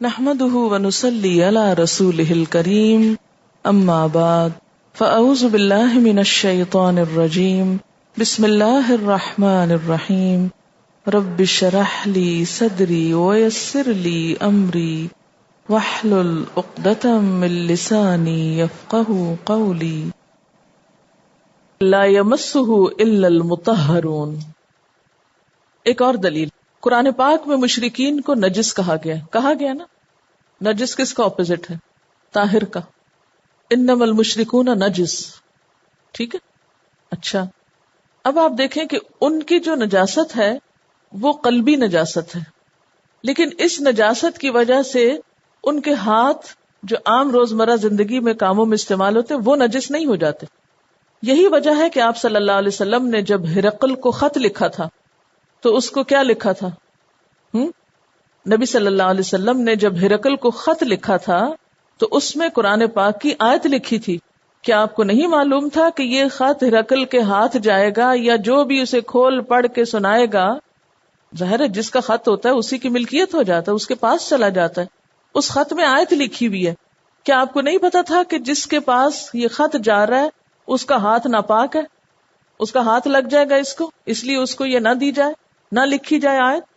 نحمده ونصلي على رسوله الكريم اما بعد فاعوذ بالله من الشيطان الرجيم بسم الله الرحمن الرحيم رب اشرح لي صدري ويسر لي امري واحلل عقدة من لساني يفقهوا قولي لا يمسه الا المطهرون۔ ایک اور دلیل، قرآن پاک میں مشرکین کو نجس کہا گیا نا۔ نجس کس کا اپوزٹ ہے؟ طاہر کا۔ انما المشرکون نجس، ٹھیک ہے۔ اچھا، اب آپ دیکھیں کہ ان کی جو نجاست ہے وہ قلبی نجاست ہے، لیکن اس نجاست کی وجہ سے ان کے ہاتھ جو عام روزمرہ زندگی میں کاموں میں استعمال ہوتے وہ نجس نہیں ہو جاتے۔ یہی وجہ ہے کہ آپ صلی اللہ علیہ وسلم نے جب ہرقل کو خط لکھا تھا تو اس کو کیا لکھا تھا؟ نبی صلی اللہ علیہ وسلم نے جب ہرقل کو خط لکھا تھا تو اس میں قرآن پاک کی آیت لکھی تھی۔ کیا آپ کو نہیں معلوم تھا کہ یہ خط ہرقل کے ہاتھ جائے گا، یا جو بھی اسے کھول پڑھ کے سنائے گا، ظاہر ہے جس کا خط ہوتا ہے اسی کی ملکیت ہو جاتا ہے، اس کے پاس چلا جاتا ہے۔ اس خط میں آیت لکھی ہوئی ہے۔ کیا آپ کو نہیں پتا تھا کہ جس کے پاس یہ خط جا رہا ہے اس کا ہاتھ ناپاک ہے، اس کا ہاتھ لگ جائے گا اس کو، اس لیے اس کو یہ نہ دی جائے، نہ لکھی جائے آیت؟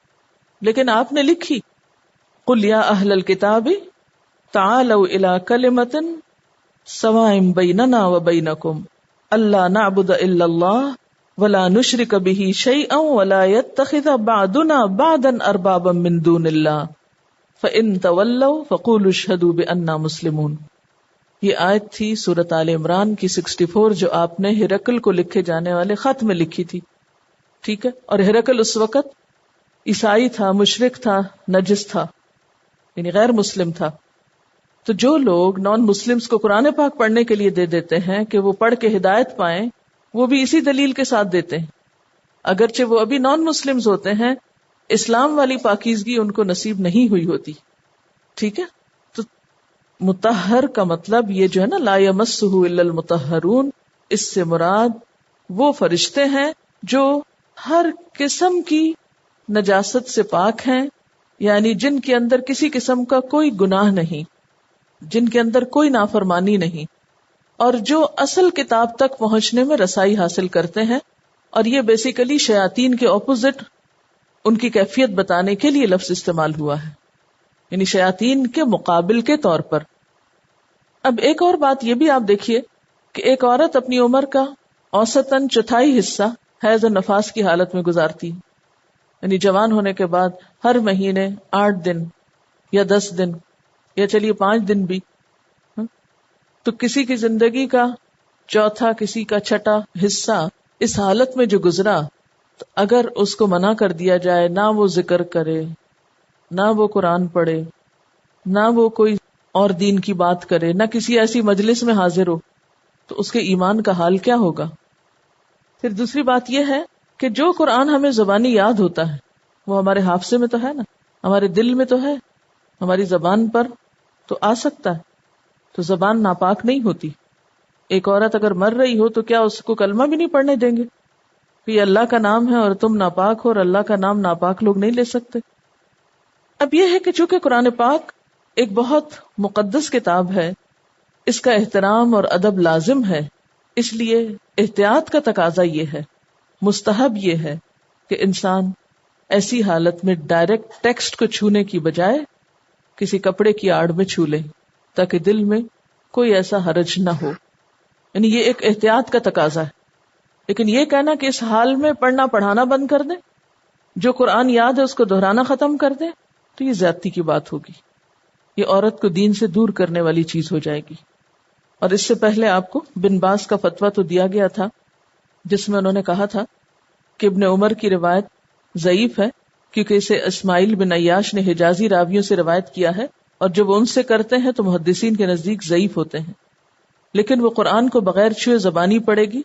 لیکن آپ نے لکھی۔ قل یا اہل الکتاب تعالوا الی کلمۃ سواء بیننا وبینکم الا نعبد الا اللہ ولا نشرک بہ شیئا ولا یتخذ بعضنا بعضا اربابا من دون اللہ فإن تولوا فقولوا اشہدوا بأننا مسلمون۔ یہ آیت تھی سورۃ آل عمران کی 64 جو آپ نے ہرقل کو لکھے جانے والے خط میں لکھی تھی، ٹھیک ہے۔ اور ہرقل اس وقت عیسائی تھا، مشرک تھا، نجس تھا، یعنی غیر مسلم تھا۔ تو جو لوگ نان مسلمز کو قرآن پاک پڑھنے کے لیے دے دیتے ہیں کہ وہ پڑھ کے ہدایت پائیں، وہ بھی اسی دلیل کے ساتھ دیتے ہیں، اگرچہ وہ ابھی نان مسلمز ہوتے ہیں، اسلام والی پاکیزگی ان کو نصیب نہیں ہوئی ہوتی، ٹھیک ہے۔ تو مطہر کا مطلب یہ جو ہے نا، لا یمسہ الا المطہرون، اس سے مراد وہ فرشتے ہیں جو ہر قسم کی نجاست سے پاک ہیں، یعنی جن کے اندر کسی قسم کا کوئی گناہ نہیں، جن کے اندر کوئی نافرمانی نہیں، اور جو اصل کتاب تک پہنچنے میں رسائی حاصل کرتے ہیں۔ اور یہ بیسیکلی شیاطین کے اپوزٹ ان کی کیفیت بتانے کے لیے لفظ استعمال ہوا ہے، یعنی شیاطین کے مقابل کے طور پر۔ اب ایک اور بات یہ بھی آپ دیکھیے کہ ایک عورت اپنی عمر کا اوسطاً چوتھائی حصہ حیض و نفاس کی حالت میں گزارتی ہے، یعنی جوان ہونے کے بعد ہر مہینے 8 دن یا 10 دن یا چلیے 5 دن بھی، تو کسی کی زندگی کا چوتھا، کسی کا چھٹا حصہ اس حالت میں جو گزرا، تو اگر اس کو منع کر دیا جائے، نہ وہ ذکر کرے، نہ وہ قرآن پڑھے، نہ وہ کوئی اور دین کی بات کرے، نہ کسی ایسی مجلس میں حاضر ہو، تو اس کے ایمان کا حال کیا ہوگا؟ پھر دوسری بات یہ ہے کہ جو قرآن ہمیں زبانی یاد ہوتا ہے وہ ہمارے حافظے میں تو ہے نا، ہمارے دل میں تو ہے، ہماری زبان پر تو آ سکتا ہے، تو زبان ناپاک نہیں ہوتی۔ ایک عورت اگر مر رہی ہو تو کیا اس کو کلمہ بھی نہیں پڑھنے دیں گے کہ یہ اللہ کا نام ہے اور تم ناپاک ہو، اور اللہ کا نام ناپاک لوگ نہیں لے سکتے؟ اب یہ ہے کہ چونکہ قرآن پاک ایک بہت مقدس کتاب ہے، اس کا احترام اور ادب لازم ہے، اس لیے احتیاط کا تقاضا یہ ہے، مستحب یہ ہے کہ انسان ایسی حالت میں ڈائریکٹ ٹیکسٹ کو چھونے کی بجائے کسی کپڑے کی آڑ میں چھو لے، تاکہ دل میں کوئی ایسا حرج نہ ہو، یعنی یہ ایک احتیاط کا تقاضا ہے۔ لیکن یہ کہنا کہ اس حال میں پڑھنا پڑھانا بند کر دیں، جو قرآن یاد ہے اس کو دہرانا ختم کر دیں، تو یہ زیادتی کی بات ہوگی، یہ عورت کو دین سے دور کرنے والی چیز ہو جائے گی۔ اور اس سے پہلے آپ کو بن باز کا فتویٰ تو دیا گیا تھا، جس میں انہوں نے کہا تھا کہ ابن عمر کی روایت ضعیف ہے، کیونکہ اسے اسماعیل بن عیاش نے حجازی راویوں سے روایت کیا ہے، اور جب وہ ان سے کرتے ہیں تو محدثین کے نزدیک ضعیف ہوتے ہیں، لیکن وہ قرآن کو بغیر چھوئے زبانی پڑھے گی۔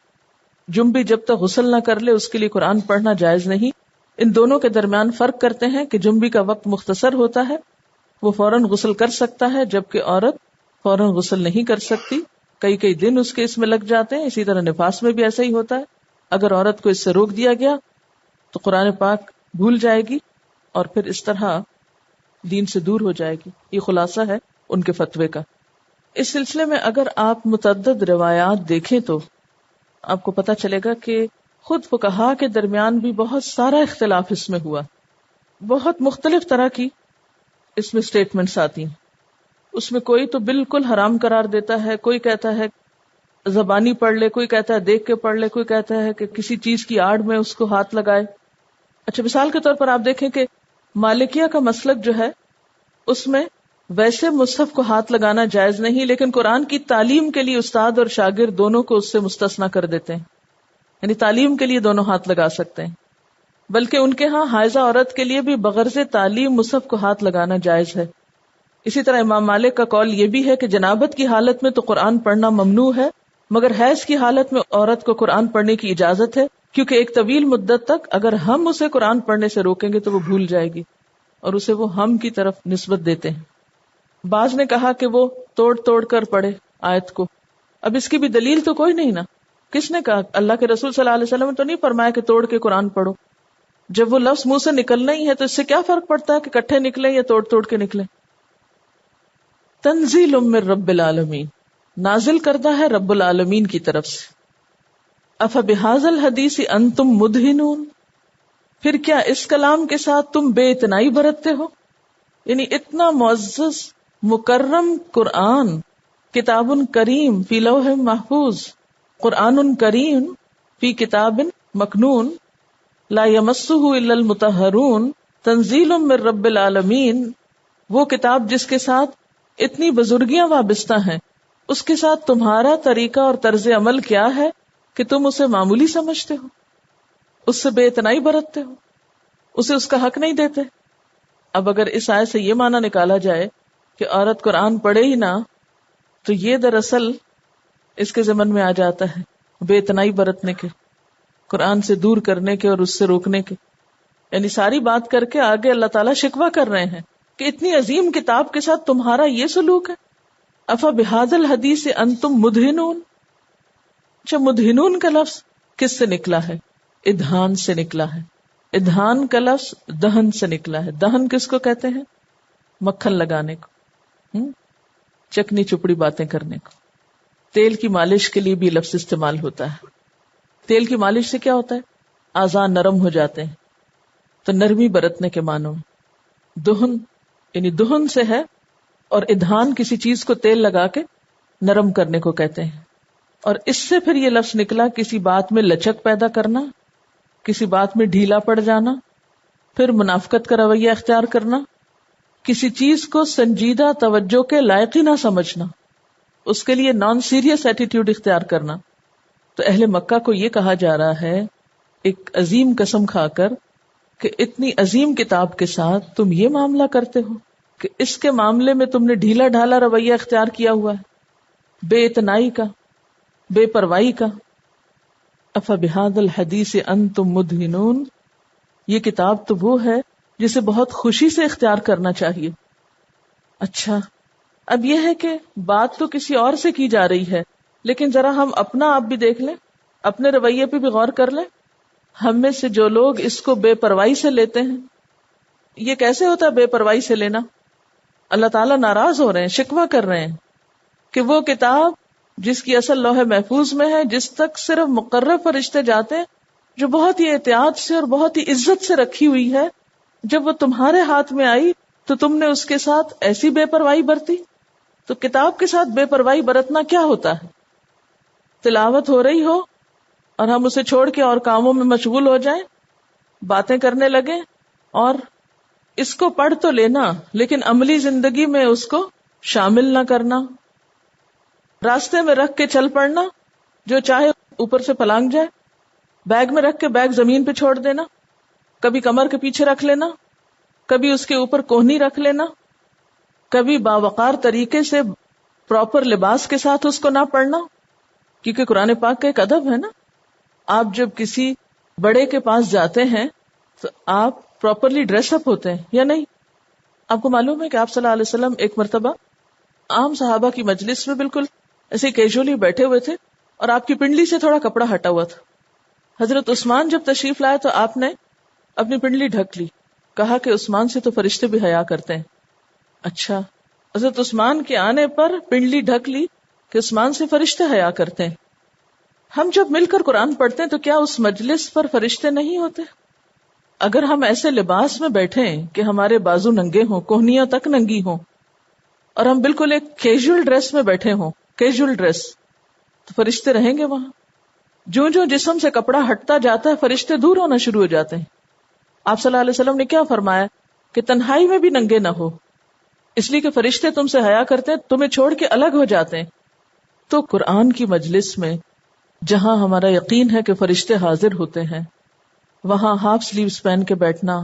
جنبی جب تک غسل نہ کر لے اس کے لیے قرآن پڑھنا جائز نہیں۔ ان دونوں کے درمیان فرق کرتے ہیں کہ جنبی کا وقت مختصر ہوتا ہے، وہ فوراً غسل کر سکتا ہے، جبکہ عورت فوراً غسل نہیں کر سکتی، کئی دن اس کے اس میں لگ جاتے ہیں۔ اسی طرح نفاس میں بھی ایسا ہی ہوتا ہے، اگر عورت کو اس سے روک دیا گیا تو قرآن پاک بھول جائے گی، اور پھر اس طرح دین سے دور ہو جائے گی. یہ خلاصہ ہے ان کے فتوے کا. اس سلسلے میں اگر آپ متعدد روایات دیکھیں تو آپ کو پتہ چلے گا کہ خود فقہا کے درمیان بھی بہت سارا اختلاف اس میں ہوا. بہت مختلف طرح کی اس میں سٹیٹمنٹس آتی ہیں. اس میں کوئی تو بالکل حرام قرار دیتا ہے، کوئی کہتا ہے زبانی پڑھ لے، کوئی کہتا ہے دیکھ کے پڑھ لے، کوئی کہتا ہے کہ کسی چیز کی آڑ میں اس کو ہاتھ لگائے. اچھا، مثال کے طور پر آپ دیکھیں کہ مالکیہ کا مسلک جو ہے اس میں ویسے مصحف کو ہاتھ لگانا جائز نہیں، لیکن قرآن کی تعلیم کے لیے استاد اور شاگرد دونوں کو اس سے مستثنا کر دیتے ہیں، یعنی تعلیم کے لیے دونوں ہاتھ لگا سکتے ہیں. بلکہ ان کے ہاں حائضہ عورت کے لیے بھی بغرض تعلیم مصحف کو ہاتھ لگانا جائز ہے. اسی طرح امام مالک کا قول یہ بھی ہے کہ جنابت کی حالت میں تو قرآن پڑھنا ممنوع ہے، مگر حیض کی حالت میں عورت کو قرآن پڑھنے کی اجازت ہے، کیونکہ ایک طویل مدت تک اگر ہم اسے قرآن پڑھنے سے روکیں گے تو وہ بھول جائے گی، اور اسے وہ ہم کی طرف نسبت دیتے ہیں. بعض نے کہا کہ وہ توڑ توڑ کر پڑھے آیت کو. اب اس کی بھی دلیل تو کوئی نہیں نا. کس نے کہا؟ اللہ کے رسول صلی اللہ علیہ وسلم نے تو نہیں فرمایا کہ توڑ کے قرآن پڑھو. جب وہ لفظ منہ سے نکلنا ہی ہے تو اس سے کیا فرق پڑتا ہے کہ کٹھے نکلے یا توڑ توڑ کے نکلے. تنزیل من رب العالمین، نازل کردہ ہے رب العالمین کی طرف سے. افبہذا الحدیث انتم مدہنون، پھر کیا اس کلام کے ساتھ تم بے اتنائی برتتے ہو؟ یعنی اتنا معزز مکرم قرآن، کتاب کریم فی لوح محفوظ، قرآن کریم فی کتاب مکنون، لا یمسہ الا المطہرون، تنزیل من رب العالمین، وہ کتاب جس کے ساتھ اتنی بزرگیاں وابستہ ہیں، اس کے ساتھ تمہارا طریقہ اور طرز عمل کیا ہے کہ تم اسے معمولی سمجھتے ہو، اس سے بے اتنائی برتتے ہو، اسے اس کا حق نہیں دیتے. اب اگر اس آیت سے یہ معنی نکالا جائے کہ عورت قرآن پڑھے ہی نہ، تو یہ دراصل اس کے ضمن میں آ جاتا ہے بے اتنائی برتنے کے، قرآن سے دور کرنے کے اور اس سے روکنے کے. یعنی ساری بات کر کے آگے اللہ تعالیٰ شکوہ کر رہے ہیں کہ اتنی عظیم کتاب کے ساتھ تمہارا یہ سلوک ہے. افا بہذا الحدیث انتم مدہنون. اچھا، مدہنون کا لفظ کس سے نکلا ہے؟ ادہان سے نکلا ہے. ادہان کا لفظ دہن سے نکلا ہے. دہن کس کو کہتے ہیں؟ مکھن لگانے کو، چکنی چپڑی باتیں کرنے کو. تیل کی مالش کے لیے بھی لفظ استعمال ہوتا ہے. تیل کی مالش سے کیا ہوتا ہے؟ اعضاء نرم ہو جاتے ہیں، تو نرمی برتنے کے معنوں. دہن یعنی دہن سے ہے، اور ادھان کسی چیز کو تیل لگا کے نرم کرنے کو کہتے ہیں. اور اس سے پھر یہ لفظ نکلا کسی بات میں لچک پیدا کرنا، کسی بات میں ڈھیلا پڑ جانا، پھر منافقت کا رویہ اختیار کرنا، کسی چیز کو سنجیدہ توجہ کے لائق ہی نہ سمجھنا، اس کے لیے نان سیریس ایٹیٹیوڈ اختیار کرنا. تو اہل مکہ کو یہ کہا جا رہا ہے ایک عظیم قسم کھا کر کہ اتنی عظیم کتاب کے ساتھ تم یہ معاملہ کرتے ہو کہ اس کے معاملے میں تم نے ڈھیلا ڈھالا رویہ اختیار کیا ہوا ہے، بے اتنائی کا، بے پرواہی کا. افبہذا الحدیث انتم مدہنون، یہ کتاب تو وہ ہے جسے بہت خوشی سے اختیار کرنا چاہیے. اچھا، اب یہ ہے کہ بات تو کسی اور سے کی جا رہی ہے، لیکن ذرا ہم اپنا آپ بھی دیکھ لیں، اپنے رویے پہ بھی غور کر لیں. ہم میں سے جو لوگ اس کو بے پرواہی سے لیتے ہیں، یہ کیسے ہوتا ہے بے پرواہی سے لینا؟ اللہ تعالیٰ ناراض ہو رہے ہیں، شکوہ کر رہے ہیں کہ وہ کتاب جس کی اصل لوح محفوظ میں ہے، جس تک صرف مقرر فرشتے جاتے ہیں، جو بہت ہی احتیاط سے اور بہت ہی عزت سے رکھی ہوئی ہے، جب وہ تمہارے ہاتھ میں آئی تو تم نے اس کے ساتھ ایسی بے پرواہی برتی. تو کتاب کے ساتھ بے پرواہی برتنا کیا ہوتا ہے؟ تلاوت ہو رہی ہو اور ہم اسے چھوڑ کے اور کاموں میں مشغول ہو جائیں، باتیں کرنے لگیں، اور اس کو پڑھ تو لینا لیکن عملی زندگی میں اس کو شامل نہ کرنا، راستے میں رکھ کے چل پڑنا، جو چاہے اوپر سے پلانگ جائے، بیگ میں رکھ کے بیگ زمین پہ چھوڑ دینا، کبھی کمر کے پیچھے رکھ لینا، کبھی اس کے اوپر کوہنی رکھ لینا، کبھی باوقار طریقے سے پراپر لباس کے ساتھ اس کو نہ پڑھنا. کیونکہ قرآن پاک کا ایک ادب ہے نا، آپ جب کسی بڑے کے پاس جاتے ہیں تو آپ پراپرلی ڈریس اپ ہوتے ہیں یا نہیں؟ آپ کو معلوم ہے کہ آپ صلی اللہ علیہ وسلم ایک مرتبہ عام صحابہ کی مجلس میں بالکل ایسے کیجولی بیٹھے ہوئے تھے اور آپ کی پنڈلی سے تھوڑا کپڑا ہٹا ہوا تھا. حضرت عثمان جب تشریف لائے تو آپ نے اپنی پنڈلی ڈھک لی، کہا کہ عثمان سے تو فرشتے بھی حیا کرتے ہیں. اچھا، حضرت عثمان کے آنے پر پنڈلی ڈھک لی کہ عثمان سے فرشتے حیا کرتے ہیں. ہم جب مل کر قرآن پڑھتے ہیں تو کیا اس مجلس پر فرشتے نہیں ہوتے؟ اگر ہم ایسے لباس میں بیٹھے کہ ہمارے بازو ننگے ہوں، کوہنیاں تک ننگی ہوں، اور ہم بالکل ایک کیجول ڈریس میں بیٹھے ہوں، کیجول ڈریس، تو فرشتے رہیں گے وہاں؟ جو جو جسم سے کپڑا ہٹتا جاتا ہے فرشتے دور ہونا شروع ہو جاتے ہیں. آپ صلی اللہ علیہ وسلم نے کیا فرمایا کہ تنہائی میں بھی ننگے نہ ہو، اس لیے کہ فرشتے تم سے حیا کرتے ہیں، تمہیں چھوڑ کے الگ ہو جاتے ہیں. تو قرآن کی مجلس میں جہاں ہمارا یقین ہے کہ فرشتے حاضر ہوتے ہیں، وہاں ہاف سلیوز پہن کے بیٹھنا،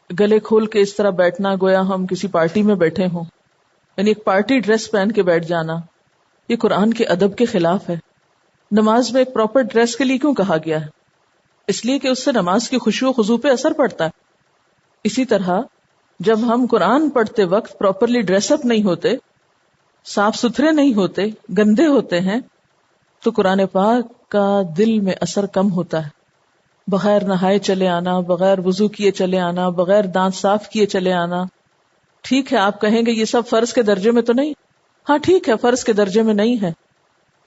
گلے کھول کے اس طرح بیٹھنا گویا ہم کسی پارٹی میں بیٹھے ہوں، یعنی ایک پارٹی ڈریس پہن کے بیٹھ جانا، یہ قرآن کے ادب کے خلاف ہے. نماز میں ایک پراپر ڈریس کے لیے کیوں کہا گیا ہے؟ اس لیے کہ اس سے نماز کی خشوع و خضوع پہ اثر پڑتا ہے. اسی طرح جب ہم قرآن پڑھتے وقت پراپرلی ڈریس اپ نہیں ہوتے، صاف ستھرے نہیں ہوتے، گندے ہوتے ہیں، تو قرآن پاک کا دل میں اثر کم ہوتا ہے. بغیر نہائے چلے آنا، بغیر وضو کیے چلے آنا، بغیر دانت صاف کیے چلے آنا. ٹھیک ہے آپ کہیں گے یہ سب فرض کے درجے میں تو نہیں، ہاں ٹھیک ہے فرض کے درجے میں نہیں ہے،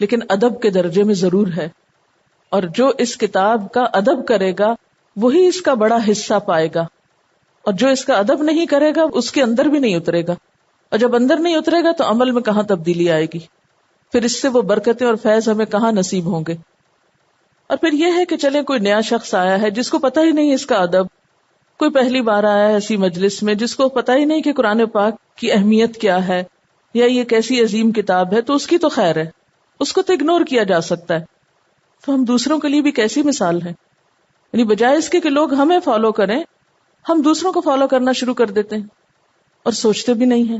لیکن ادب کے درجے میں ضرور ہے. اور جو اس کتاب کا ادب کرے گا وہی اس کا بڑا حصہ پائے گا، اور جو اس کا ادب نہیں کرے گا اس کے اندر بھی نہیں اترے گا، اور جب اندر نہیں اترے گا تو عمل میں کہاں تبدیلی آئے گی، پھر اس سے وہ برکتیں اور فیض ہمیں کہاں نصیب ہوں گے. اور پھر یہ ہے کہ چلے کوئی نیا شخص آیا ہے جس کو پتہ ہی نہیں اس کا ادب، کوئی پہلی بار آیا ہے ایسی مجلس میں جس کو پتہ ہی نہیں کہ قرآن پاک کی اہمیت کیا ہے یا یہ کیسی عظیم کتاب ہے، تو اس کی تو خیر ہے، اس کو تو اگنور کیا جا سکتا ہے. تو ہم دوسروں کے لیے بھی کیسی مثال ہیں، یعنی بجائے اس کے کہ لوگ ہمیں فالو کریں، ہم دوسروں کو فالو کرنا شروع کر دیتے ہیں اور سوچتے بھی نہیں ہیں.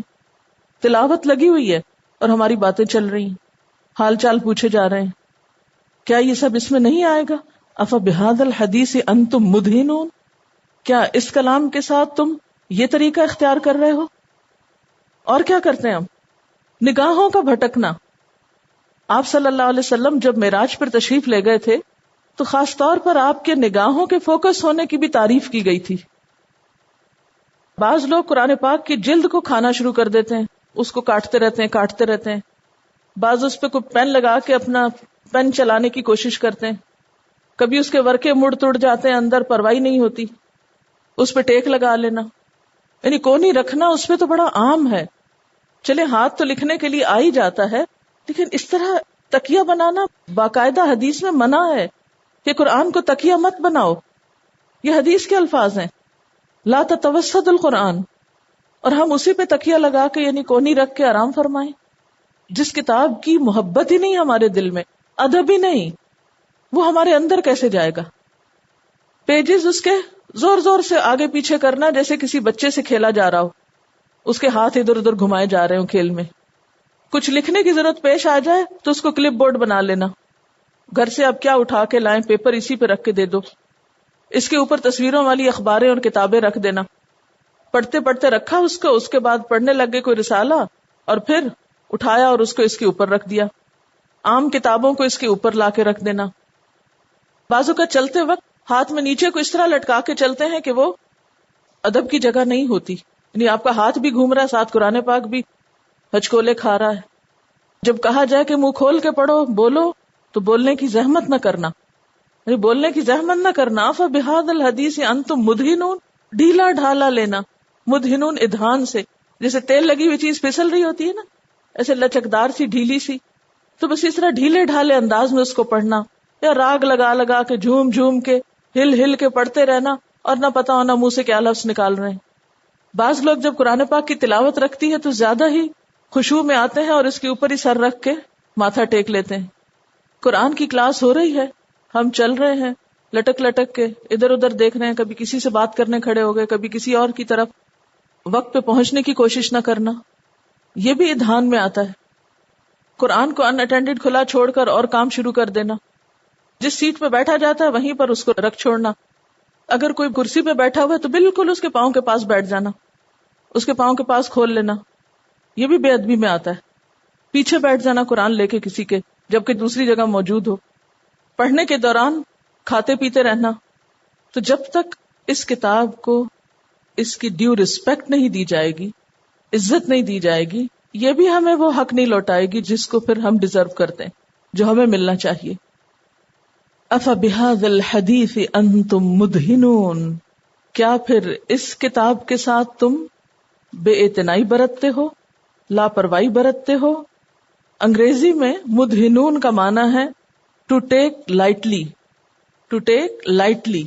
تلاوت لگی ہوئی ہے اور ہماری باتیں چل رہی ہیں، حال چال پوچھے جا رہے ہیں. کیا یہ سب اس میں نہیں آئے گا؟ افبہذا الحدیث انتم مدہنون، کیا اس کلام کے ساتھ تم یہ طریقہ اختیار کر رہے ہو؟ اور کیا کرتے ہیں ہم؟ نگاہوں کا بھٹکنا. آپ صلی اللہ علیہ وسلم جب معراج پر تشریف لے گئے تھے تو خاص طور پر آپ کے نگاہوں کے فوکس ہونے کی بھی تعریف کی گئی تھی. بعض لوگ قرآن پاک کی جلد کو کھانا شروع کر دیتے ہیں، اس کو کاٹتے رہتے ہیں. بعض اس پہ کوئی پین لگا کے اپنا پین چلانے کی کوشش کرتے ہیں، کبھی اس کے ورقے مڑ توڑ جاتے ہیں، اندر پرواہی نہیں ہوتی، اس پہ ٹیک لگا لینا، یعنی کونی رکھنا اس پہ تو بڑا عام ہے. چلے ہاتھ تو لکھنے کے لیے آ ہی جاتا ہے، لیکن اس طرح تکیہ بنانا باقاعدہ حدیث میں منع ہے کہ قرآن کو تکیہ مت بناؤ. یہ حدیث کے الفاظ ہیں، لا تتوسد القرآن، اور ہم اسی پہ تکیہ لگا کے یعنی کونی رکھ کے آرام فرمائیں. جس کتاب کی محبت ہی نہیں ہمارے دل میں، ادب ہی نہیں، وہ ہمارے اندر کیسے جائے گا؟ پیجز اس کے زور زور سے آگے پیچھے کرنا جیسے کسی بچے سے کھیلا جا رہا ہو، اس کے ہاتھ ادھر ادھر گھمائے جا رہے ہوں کھیل میں. کچھ لکھنے کی ضرورت پیش آ جائے تو اس کو کلپ بورڈ بنا لینا، گھر سے اب کیا اٹھا کے لائیں، پیپر اسی پہ رکھ کے دے دو، اس کے اوپر تصویروں والی اخباریں اور کتابیں رکھ دینا. پڑھتے پڑھتے رکھا اس کے بعد پڑھنے لگ گئے کوئی رسالہ، اور پھر اٹھایا اور اس کو اس کے اوپر رکھ دیا. عام کتابوں کو اس کے اوپر لا کے رکھ دینا. بازو کا چلتے وقت ہاتھ میں نیچے کو اس طرح لٹکا کے چلتے ہیں کہ وہ ادب کی جگہ نہیں ہوتی، یعنی آپ کا ہاتھ بھی گھوم رہا ہے، ساتھ قرآن پاک بھی ہچکولے کھا رہا ہے. جب کہا جائے کہ منہ کھول کے پڑھو، بولو، تو بولنے کی زحمت نہ کرنا، یعنی بولنے کی زحمت نہ کرنا. فبہذا الحدیث انتم مدہنون، ڈھیلا ڈھالا لینا. مدہنون ادھان سے، جیسے تیل لگی ہوئی چیز پھسل رہی ہوتی ہے نا، ایسے لچکدار سی ڈھیلی سی، تو بس اس طرح ڈھیلے ڈھالے انداز میں اس کو پڑھنا، یا راگ لگا لگا کے جھوم جھوم کے ہل ہل کے پڑھتے رہنا اور نہ پتا ہونا منہ سے کیا لفظ نکال رہے ہیں. بعض لوگ جب قرآن پاک کی تلاوت رکھتی ہے تو زیادہ ہی خشوع میں آتے ہیں اور اس کے اوپر ہی سر رکھ کے ماتھا ٹیک لیتے ہیں. قرآن کی کلاس ہو رہی ہے، ہم چل رہے ہیں لٹک لٹک کے ادھر ادھر دیکھ رہے ہیں، کبھی کسی سے بات کرنے کھڑے ہو گئے، کبھی کسی اور کی طرف، وقت پہ پہنچنے کی کوشش نہ کرنا، یہ بھی ادھان میں آتا ہے. قرآن کو ان اٹینڈڈ کھلا چھوڑ کر اور کام شروع کر دینا. جس سیٹ پہ بیٹھا جاتا ہے وہیں پر اس کو رکھ چھوڑنا. اگر کوئی کرسی پہ بیٹھا ہوا ہے تو بالکل اس کے پاؤں کے پاس بیٹھ جانا، اس کے پاؤں کے پاس کھول لینا، یہ بھی بے ادبی میں آتا ہے. پیچھے بیٹھ جانا قرآن لے کے کسی کے جبکہ دوسری جگہ موجود ہو. پڑھنے کے دوران کھاتے پیتے رہنا. تو جب تک اس کتاب کو اس کی ڈیو رسپیکٹ نہیں دی جائے گی عزت نہیں دی جائے گی، یہ بھی ہمیں وہ حق نہیں لوٹائے گی جس کو پھر ہم ڈیزرو کرتے ہیں، جو ہمیں ملنا چاہیے. أَفَبِهَذَا الْحَدِيثِ أَنْتُمْ مُدْهِنُونَ، کیا پھر اس کتاب کے ساتھ تم بے اعتنائی برتتے ہو، لاپرواہی برتتے ہو. انگریزی میں مدہنون کا معنی ہے to take lightly, to take lightly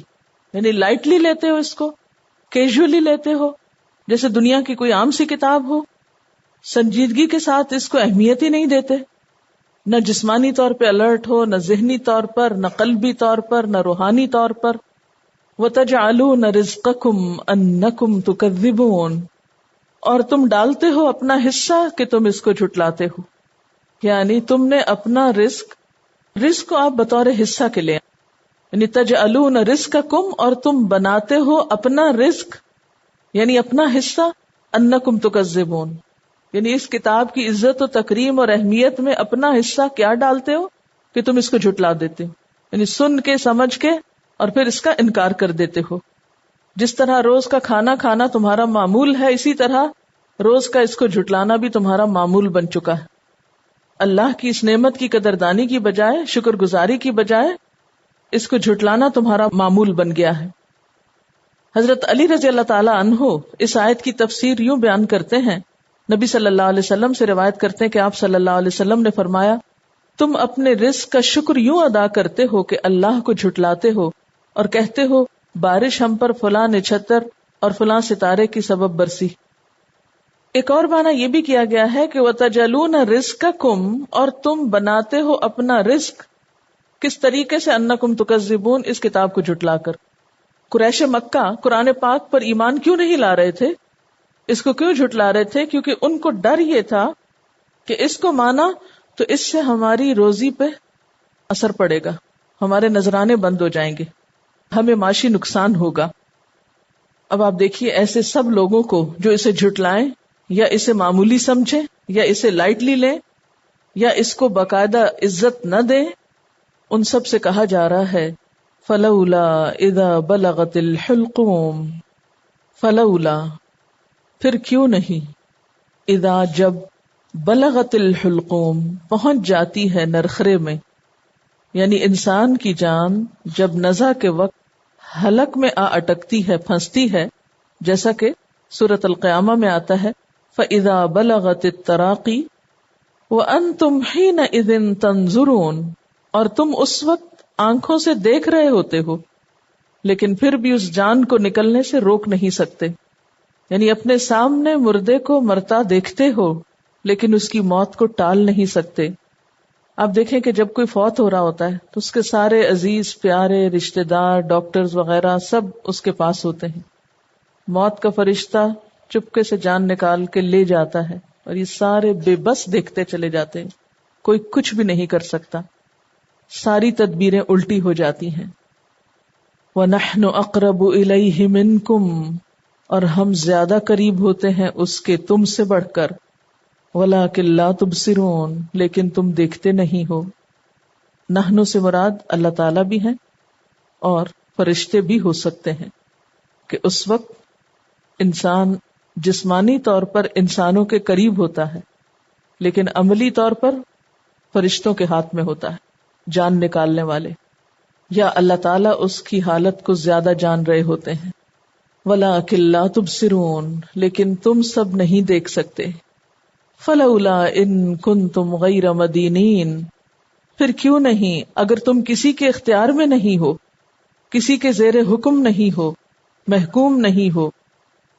یعنی لائٹلی لیتے ہو، اس کو کیجولی لیتے ہو، جیسے دنیا کی کوئی عام سی کتاب ہو. سنجیدگی کے ساتھ اس کو اہمیت ہی نہیں دیتے، نہ جسمانی طور پہ الرٹ ہو، نہ ذہنی طور پر، نہ قلبی طور پر، نہ روحانی طور پر. وَتَجْعَلُونَ رِزْقَكُمْ أَنَّكُمْ تُكَذِّبُونَ، اور تم ڈالتے ہو اپنا حصہ کہ تم اس کو جھٹلاتے ہو. یعنی تم نے اپنا رزق کو آپ بطور حصہ کے لے، یعنی تجعلون رزقکم، اور تم بناتے ہو اپنا رزق یعنی اپنا حصہ، انکم تکذبون، یعنی اس کتاب کی عزت و تکریم اور اہمیت میں اپنا حصہ کیا ڈالتے ہو کہ تم اس کو جھٹلا دیتے ہو، یعنی سن کے سمجھ کے اور پھر اس کا انکار کر دیتے ہو. جس طرح روز کا کھانا کھانا تمہارا معمول ہے، اسی طرح روز کا اس کو جھٹلانا بھی تمہارا معمول بن چکا ہے. اللہ کی اس نعمت کی قدردانی کی بجائے، شکر گزاری کی بجائے، اس کو جھٹلانا تمہارا معمول بن گیا ہے. حضرت علی رضی اللہ تعالی عنہ اس آیت کی تفسیر یوں بیان کرتے ہیں، نبی صلی اللہ علیہ وسلم سے روایت کرتے ہیں کہ آپ صلی اللہ علیہ وسلم نے فرمایا، تم اپنے رزق کا شکر یوں ادا کرتے ہو کہ اللہ کو جھٹلاتے ہو اور کہتے ہو بارش ہم پر فلاں نچھتر اور فلاں ستارے کی سبب برسی. ایک اور معنی یہ بھی کیا گیا ہے کہ وَتَجَلُونَ رِزْقَكُمْ، اور تم بناتے ہو اپنا رزق کس طریقے سے، انکم تکذبون، اس کتاب کو جھٹلا کر. قریش مکہ قرآن پاک پر ایمان کیوں نہیں لا رہے تھے، اس کو کیوں جھٹلا رہے تھے؟ کیونکہ ان کو ڈر یہ تھا کہ اس کو مانا تو اس سے ہماری روزی پہ اثر پڑے گا، ہمارے نذرانے بند ہو جائیں گے، ہمیں معاشی نقصان ہوگا. اب آپ دیکھیے ایسے سب لوگوں کو جو اسے جھٹلائیں یا اسے معمولی سمجھیں یا اسے لائٹلی لیں یا اس کو باقاعدہ عزت نہ دیں، ان سب سے کہا جا رہا ہے فلولا اذا بلغت الحلقوم، فلولا پھر کیوں نہیں، اذا جب بلغت الحلقوم پہنچ جاتی ہے نرخرے میں، یعنی انسان کی جان جب نزع کے وقت حلق میں آ اٹکتی ہے، پھنستی ہے، جیسا کہ سورۃ القیامہ میں آتا ہے فَإِذَا بَلَغَتِ التَّرَاقِي وَأَنْتُمْ حِينَئِذٍ تَنْظُرُونَ، اور تم اس وقت آنکھوں سے دیکھ رہے ہوتے ہو لیکن پھر بھی اس جان کو نکلنے سے روک نہیں سکتے، یعنی اپنے سامنے مردے کو مرتا دیکھتے ہو لیکن اس کی موت کو ٹال نہیں سکتے. آپ دیکھیں کہ جب کوئی فوت ہو رہا ہوتا ہے تو اس کے سارے عزیز پیارے رشتہ دار ڈاکٹرز وغیرہ سب اس کے پاس ہوتے ہیں، موت کا فرشتہ چپکے سے جان نکال کے لے جاتا ہے اور یہ سارے بے بس دیکھتے چلے جاتے ہیں، کوئی کچھ بھی نہیں کر سکتا، ساری تدبیریں الٹی ہو جاتی ہیں. وَنَحْنُ أَقْرَبُ إِلَيْهِ مِنْكُمْ، اور ہم زیادہ قریب ہوتے ہیں اس کے تم سے بڑھ کر، وَلَٰكِن لَا تُبْصِرُونَ، لیکن تم دیکھتے نہیں ہو. نحن سے مراد اللہ تعالیٰ بھی ہیں اور فرشتے بھی ہو سکتے ہیں کہ اس وقت انسان جسمانی طور پر انسانوں کے قریب ہوتا ہے لیکن عملی طور پر فرشتوں کے ہاتھ میں ہوتا ہے، جان نکالنے والے، یا اللہ تعالیٰ اس کی حالت کو زیادہ جان رہے ہوتے ہیں. وَلَٰكِن لَا تُبْصِرُونَ، لیکن تم سب نہیں دیکھ سکتے. فَلَوْلَا إِن كُنتُمْ غَيْرَ مَدِينِينَ، پھر کیوں نہیں اگر تم کسی کے اختیار میں نہیں ہو، کسی کے زیر حکم نہیں ہو، محکوم نہیں ہو،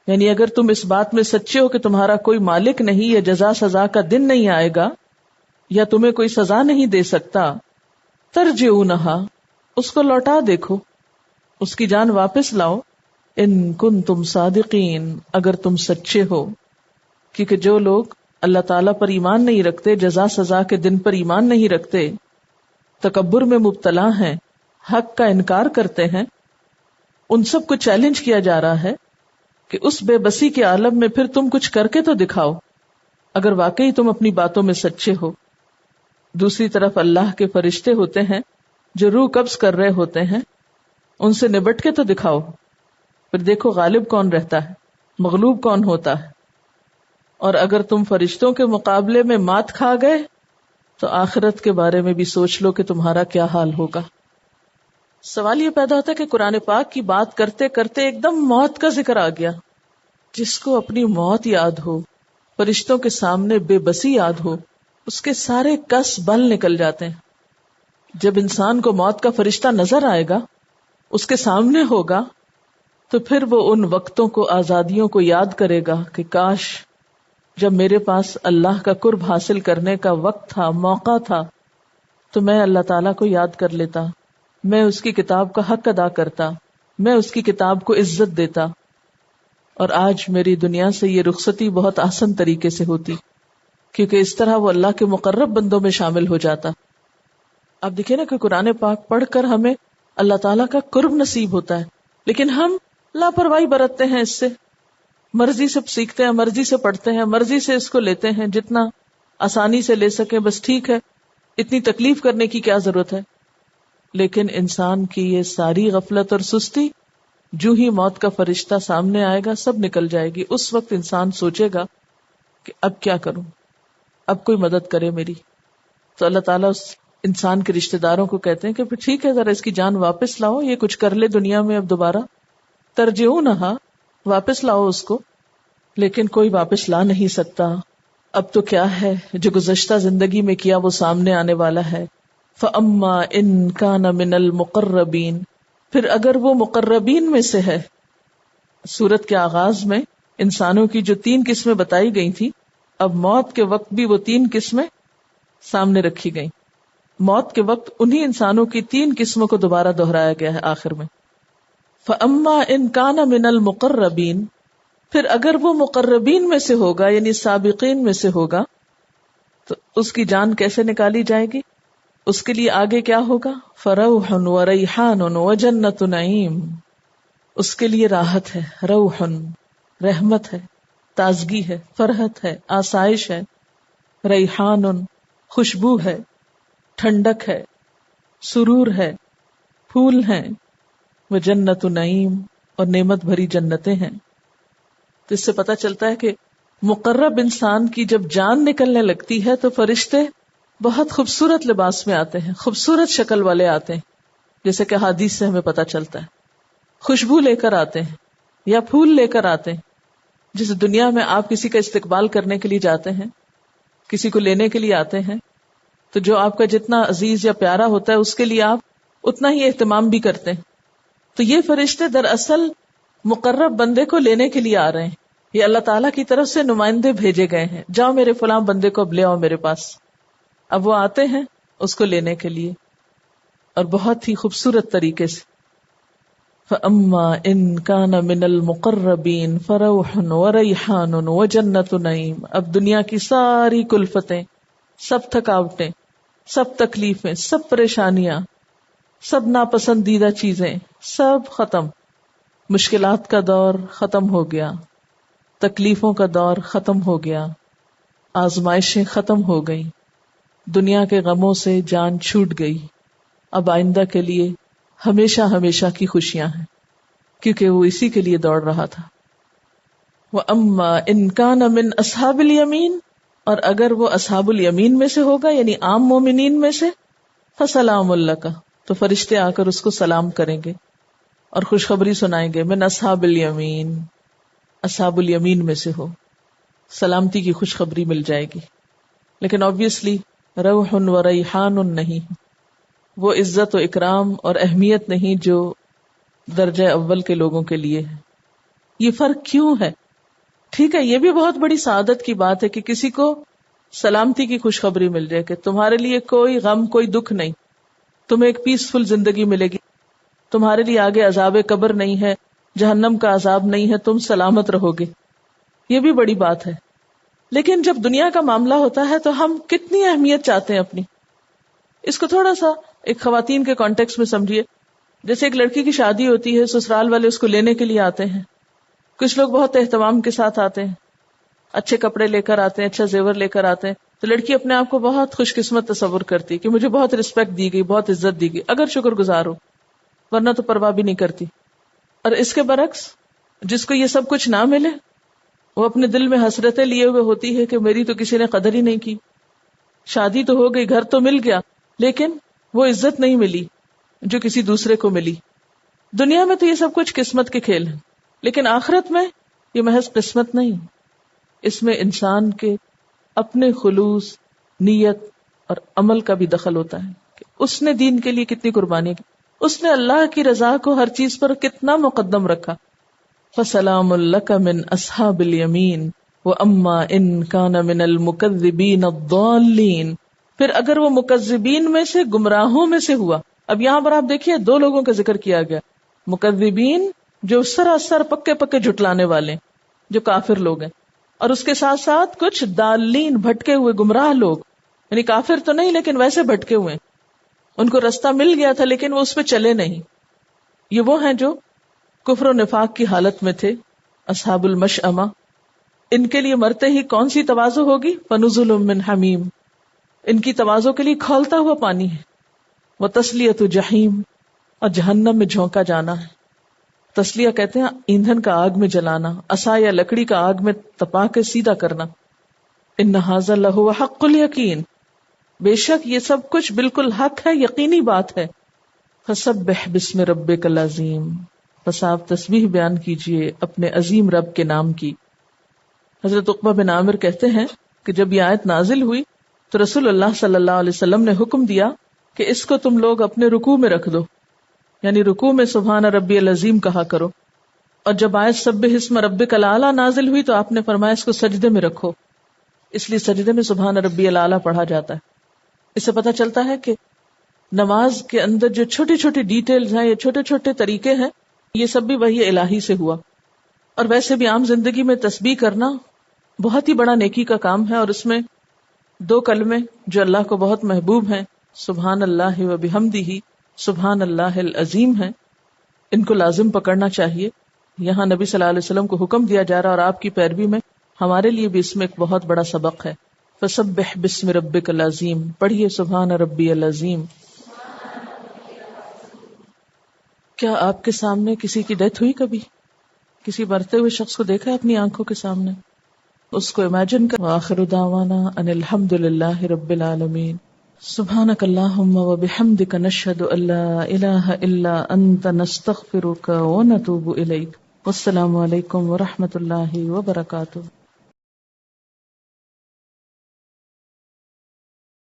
یعنی اگر تم اس بات میں سچے ہو کہ تمہارا کوئی مالک نہیں یا جزا سزا کا دن نہیں آئے گا یا تمہیں کوئی سزا نہیں دے سکتا، ترجعونہا، اس کو لوٹا دیکھو، اس کی جان واپس لاؤ، ان کنتم صادقین، اگر تم سچے ہو. کیونکہ جو لوگ اللہ تعالیٰ پر ایمان نہیں رکھتے، جزا سزا کے دن پر ایمان نہیں رکھتے، تکبر میں مبتلا ہیں، حق کا انکار کرتے ہیں، ان سب کو چیلنج کیا جا رہا ہے کہ اس بے بسی کے عالم میں پھر تم کچھ کر کے تو دکھاؤ اگر واقعی تم اپنی باتوں میں سچے ہو. دوسری طرف اللہ کے فرشتے ہوتے ہیں جو روح قبض کر رہے ہوتے ہیں، ان سے نبٹ کے تو دکھاؤ، پھر دیکھو غالب کون رہتا ہے، مغلوب کون ہوتا ہے. اور اگر تم فرشتوں کے مقابلے میں مات کھا گئے تو آخرت کے بارے میں بھی سوچ لو کہ تمہارا کیا حال ہوگا. سوال یہ پیدا ہوتا ہے کہ قرآن پاک کی بات کرتے کرتے ایک دم موت کا ذکر آ گیا. جس کو اپنی موت یاد ہو، فرشتوں کے سامنے بے بسی یاد ہو، اس کے سارے کس بل نکل جاتے ہیں. جب انسان کو موت کا فرشتہ نظر آئے گا، اس کے سامنے ہوگا، تو پھر وہ ان وقتوں کو، آزادیوں کو یاد کرے گا کہ کاش جب میرے پاس اللہ کا قرب حاصل کرنے کا وقت تھا، موقع تھا، تو میں اللہ تعالیٰ کو یاد کر لیتا، میں اس کی کتاب کا حق ادا کرتا، میں اس کی کتاب کو عزت دیتا، اور آج میری دنیا سے یہ رخصتی بہت آسان طریقے سے ہوتی، کیونکہ اس طرح وہ اللہ کے مقرب بندوں میں شامل ہو جاتا. آپ دیکھیں نا کہ قرآن پاک پڑھ کر ہمیں اللہ تعالیٰ کا قرب نصیب ہوتا ہے، لیکن ہم لاپرواہی برتتے ہیں، اس سے مرضی سے سیکھتے ہیں، مرضی سے پڑھتے ہیں، مرضی سے اس کو لیتے ہیں، جتنا آسانی سے لے سکیں بس ٹھیک ہے، اتنی تکلیف کرنے کی کیا ضرورت ہے. لیکن انسان کی یہ ساری غفلت اور سستی جو ہی موت کا فرشتہ سامنے آئے گا سب نکل جائے گی. اس وقت انسان سوچے گا کہ اب کیا کروں، اب کوئی مدد کرے میری. تو اللہ تعالیٰ اس انسان کے رشتہ داروں کو کہتے ہیں کہ پھر ٹھیک ہے، ذرا اس کی جان واپس لاؤ، یہ کچھ کر لے دنیا میں، اب دوبارہ ترجعونہا، واپس لاؤ اس کو. لیکن کوئی واپس لا نہیں سکتا. اب تو کیا ہے، جو گزشتہ زندگی میں کیا وہ سامنے آنے والا ہے. فَأَمَّا إِن كَانَ مِنَ الْمُقَرَّبِينَ، پھر اگر وہ مقربین میں سے ہے. سورت کے آغاز میں انسانوں کی جو 3 قسمیں بتائی گئی تھی، اب موت کے وقت بھی وہ 3 قسمیں سامنے رکھی گئیں. موت کے وقت انہی انسانوں کی 3 قسموں کو دوبارہ دہرایا گیا ہے آخر میں. فَأَمَّا إِن كَانَ مِنَ الْمُقَرَّبِينَ، پھر اگر وہ مقربین میں سے ہوگا یعنی سابقین میں سے ہوگا، تو اس کی جان کیسے نکالی جائے گی؟ اس کے لیے آگے کیا ہوگا؟ فَرَوْحٌ وَرَيْحَانٌ وَجَنَّتُ نَعِيمٍ، اس کے لیے راحت ہے، روح، رحمت ہے، تازگی ہے، فرحت ہے، آسائش ہے. ریحان، خوشبو ہے، ٹھنڈک ہے، سرور ہے، پھول ہیں. وجنت نعیم، اور نعمت بھری جنتیں ہیں. تو اس سے پتہ چلتا ہے کہ مقرب انسان کی جب جان نکلنے لگتی ہے تو فرشتے بہت خوبصورت لباس میں آتے ہیں، خوبصورت شکل والے آتے ہیں، جیسے کہ حدیث سے ہمیں پتہ چلتا ہے. خوشبو لے کر آتے ہیں یا پھول لے کر آتے ہیں. جس دنیا میں آپ کسی کا استقبال کرنے کے لیے جاتے ہیں، کسی کو لینے کے لیے آتے ہیں، تو جو آپ کا جتنا عزیز یا پیارا ہوتا ہے اس کے لیے آپ اتنا ہی اہتمام بھی کرتے ہیں. تو یہ فرشتے دراصل مقرب بندے کو لینے کے لیے آ رہے ہیں. یہ اللہ تعالیٰ کی طرف سے نمائندے بھیجے گئے ہیں، جاؤ میرے فلاں بندے کو اب لے آؤ میرے پاس. اب وہ آتے ہیں اس کو لینے کے لیے، اور بہت ہی خوبصورت طریقے سے. فَأَمَّا إِن كَانَ مِنَ الْمُقَرَّبِينَ فَرَوْحٌ وَرَيْحَانٌ وَجَنَّتُ نَعِيمٍ. اب دنیا کی ساری کلفتیں، سب تھکاوٹیں، سب تکلیفیں، سب پریشانیاں، سب ناپسندیدہ چیزیں سب ختم. مشکلات کا دور ختم ہو گیا، تکلیفوں کا دور ختم ہو گیا، آزمائشیں ختم ہو گئیں، دنیا کے غموں سے جان چھوٹ گئی. اب آئندہ کے لیے ہمیشہ ہمیشہ کی خوشیاں ہیں، کیونکہ وہ اسی کے لیے دوڑ رہا تھا. وَأَمَّا إِن كَانَ مِنْ أَصْحَابِ الْيَمِينَ، اور اگر وہ اصحاب الیمین میں سے ہوگا یعنی عام مومنین میں سے، فَسَلَامٌ لَكَ، تو فرشتے آ کر اس کو سلام کریں گے اور خوشخبری سنائیں گے. مِنْ أَصْحَابِ الْيَمِينَ، اصحاب الیمین میں سے ہو، سلامتی کی خوشخبری مل جائے گی. لیکن obviously روح و ریحان نہیں، وہ عزت و اکرام اور اہمیت نہیں جو درجہ اول کے لوگوں کے لیے ہے. یہ فرق کیوں ہے؟ ٹھیک ہے، یہ بھی بہت بڑی سعادت کی بات ہے کہ کسی کو سلامتی کی خوشخبری مل جائے کہ تمہارے لیے کوئی غم، کوئی دکھ نہیں، تمہیں ایک پیسفل زندگی ملے گی، تمہارے لیے آگے عذاب قبر نہیں ہے، جہنم کا عذاب نہیں ہے، تم سلامت رہو گے. یہ بھی بڑی بات ہے. لیکن جب دنیا کا معاملہ ہوتا ہے تو ہم کتنی اہمیت چاہتے ہیں اپنی. اس کو تھوڑا سا ایک خواتین کے کانٹیکس میں سمجھیے. جیسے ایک لڑکی کی شادی ہوتی ہے، سسرال والے اس کو لینے کے لیے آتے ہیں. کچھ لوگ بہت اہتمام کے ساتھ آتے ہیں، اچھے کپڑے لے کر آتے ہیں، اچھا زیور لے کر آتے ہیں. تو لڑکی اپنے آپ کو بہت خوش قسمت تصور کرتی کہ مجھے بہت رسپیکٹ دی گئی، بہت عزت دی گئی، اگر شکر گزار ہو، ورنہ تو پرواہ بھی نہیں کرتی. اور اس کے برعکس جس کو یہ سب کچھ نہ ملے وہ اپنے دل میں حسرتیں لیے ہوئے ہوتی ہے کہ میری تو کسی نے قدر ہی نہیں کی. شادی تو ہو گئی, گھر تو مل گیا, لیکن وہ عزت نہیں ملی جو کسی دوسرے کو ملی. دنیا میں تو یہ سب کچھ قسمت کے کھیل ہیں, لیکن آخرت میں یہ محض قسمت نہیں, اس میں انسان کے اپنے خلوص, نیت اور عمل کا بھی دخل ہوتا ہے کہ اس نے دین کے لیے کتنی قربانی کی, اس نے اللہ کی رضا کو ہر چیز پر کتنا مقدم رکھا. فَسَلَامٌ لَكَ مِنْ أَصْحَابِ الْيَمِينِ وَأَمَّا إِنْ كَانَ مِنَ الْمُكَذِّبِينَ الضَّالِّينَ. پھر اگر وہ مکذبین میں سے, گمراہوں میں سے ہوا. اب یہاں پر آپ دیکھیے دو لوگوں کا ذکر کیا گیا, مکذبین جو سراسر پکے پکے جھٹلانے والے, جو کافر لوگ ہیں, اور اس کے ساتھ ساتھ کچھ دالین, بھٹکے ہوئے گمراہ لوگ, یعنی کافر تو نہیں لیکن ویسے بھٹکے ہوئے, ان کو رستہ مل گیا تھا لیکن وہ اس پہ چلے نہیں. یہ وہ ہیں جو کفر و نفاق کی حالت میں تھے, اصحاب المشأمہ. ان کے لیے مرتے ہی کون سی تواضع ہوگی؟ فنزل من حمیم, ان کی تواضع کے لیے کھولتا ہوا پانی ہے. وتصلیۃ جحیم, اور جہنم میں جھونکا جانا ہے. تسلیہ کہتے ہیں ایندھن کا آگ میں جلانا, عصا یا لکڑی کا آگ میں تپا کے سیدھا کرنا. ان ھذا لہو حق الیقین, بے شک یہ سب کچھ بالکل حق ہے, یقینی بات ہے. فسبح بسم ربک العظیم, بس آپ تسبیح بیان کیجئے اپنے عظیم رب کے نام کی. حضرت عقبہ بن عامر کہتے ہیں کہ جب یہ آیت نازل ہوئی تو رسول اللہ صلی اللہ علیہ وسلم نے حکم دیا کہ اس کو تم لوگ اپنے رکوع میں رکھ دو, یعنی رکوع میں سبحان ربی العظیم کہا کرو. اور جب آیت سبح اسم ربک الاعلی نازل ہوئی تو آپ نے فرمایا اس کو سجدے میں رکھو, اس لیے سجدے میں سبحان ربی الاعلی پڑھا جاتا ہے. اس سے پتہ چلتا ہے کہ نماز کے اندر جو چھوٹی چھوٹی ڈیٹیلز ہیں, یہ چھوٹے چھوٹے طریقے ہیں, یہ سب بھی وحی الہی سے ہوا. اور ویسے بھی عام زندگی میں تسبیح کرنا بہت ہی بڑا نیکی کا کام ہے, اور اس میں دو کلمے جو اللہ کو بہت محبوب ہیں, سبحان اللہ و بحمدہ, سبحان اللہ العظیم ہیں, ان کو لازم پکڑنا چاہیے. یہاں نبی صلی اللہ علیہ وسلم کو حکم دیا جا رہا, اور آپ کی پیروی میں ہمارے لیے بھی اس میں ایک بہت بڑا سبق ہے. فسبح بسم ربک العظیم, پڑھیے سبحان ربی العظیم. کیا آپ کے سامنے کسی کی ڈیتھ ہوئی, کبھی کسی مرتے ہوئے شخص کو دیکھا ہے اپنی آنکھوں کے سامنے؟ اس کو امیجن کر. وآخر دعوانا ان الحمد للہ رب العالمین. سبحانک اللہم و بحمدک نشہد ان لا الہ الا انت نستغفرک و نتوب الیک. والسلام علیکم ورحمۃ اللہ وبرکاتہ.